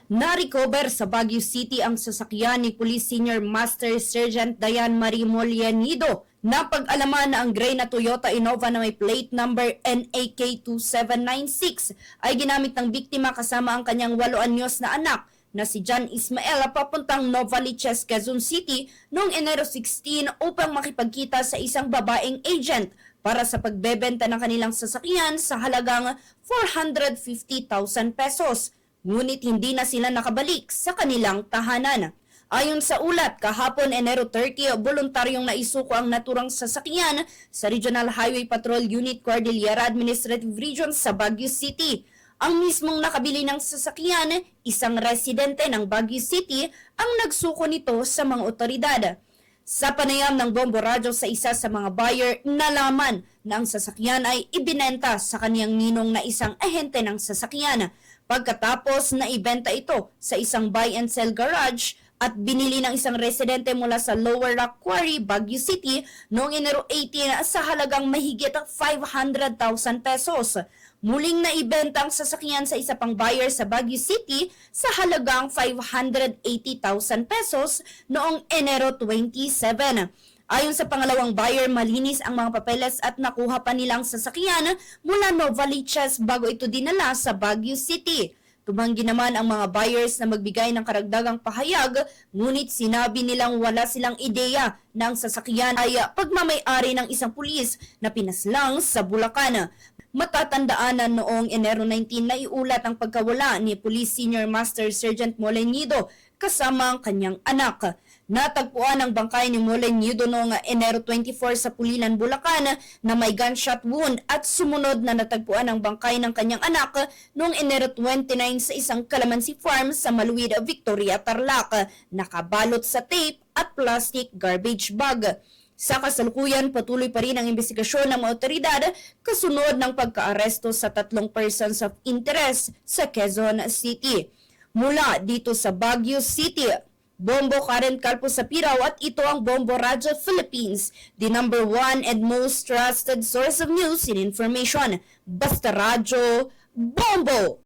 Na-recover sa Baguio City ang sasakyan ni Police Senior Master Sergeant Diane Marie Molianido na pag-alaman na ang gray na Toyota Innova na may plate number NAK2796 ay ginamit ng biktima kasama ang kanyang 8 anyos na anak na si John Ismael papuntang Novaliches, Quezon City noong Enero 16 upang makipagkita sa isang babaeng agent para sa pagbebenta ng kanilang sasakyan sa halagang 450,000 pesos. Ngunit hindi na sila nakabalik sa kanilang tahanan. Ayon sa ulat, kahapon Enero 30, voluntaryong naisuko ang naturang sasakyan sa Regional Highway Patrol Unit Cordillera Administrative Region sa Baguio City. Ang mismong nakabili ng sasakyan, isang residente ng Baguio City, ang nagsuko nito sa mga otoridad. Sa panayam ng bombo radyo sa isa sa mga buyer, nalaman na ang sasakyan ay ibinenta sa kaniyang ninong na isang ahente ng sasakyan. Pagkatapos na ibenta ito sa isang buy and sell garage at binili ng isang residente mula sa Lower Rock Quarry, Baguio City noong Enero 18 sa halagang mahigit 500,000 pesos. Muling naibenta ang sasakyan sa isa pang buyer sa Baguio City sa halagang 580,000 pesos noong Enero 27. Ayon sa pangalawang buyer, malinis ang mga papeles at nakuha pa nilang sasakyan mula Novaliches bago ito dinala sa Baguio City. Tumanggi naman ang mga buyers na magbigay ng karagdagang pahayag, ngunit sinabi nilang wala silang ideya na ang sasakyan ay pagmamay-ari ng isang pulis na pinaslang sa Bulacan. Matatandaan na noong Enero 19 na iulat ang pagkawala ni Police Senior Master Sergeant Molianido kasama ang kanyang anak. Natagpuan ang bangkay ni Molianido noong Enero 24 sa Pulilan, Bulacan na may gunshot wound at sumunod na natagpuan ang bangkay ng kanyang anak noong Enero 29 sa isang calamansi farm sa Maluwid, Victoria, Tarlac, nakabalot sa tape at plastic garbage bag. Sa kasalukuyan, patuloy pa rin ang investigasyon ng mga otoridad kasunod ng pagkaaresto sa 3 persons of interest sa Quezon City. Mula dito sa Baguio City, Bombo Karen Calpo Sapiraw at ito ang Bombo Radyo Philippines, the #1 and most trusted source of news and information. Basta Radyo, Bombo!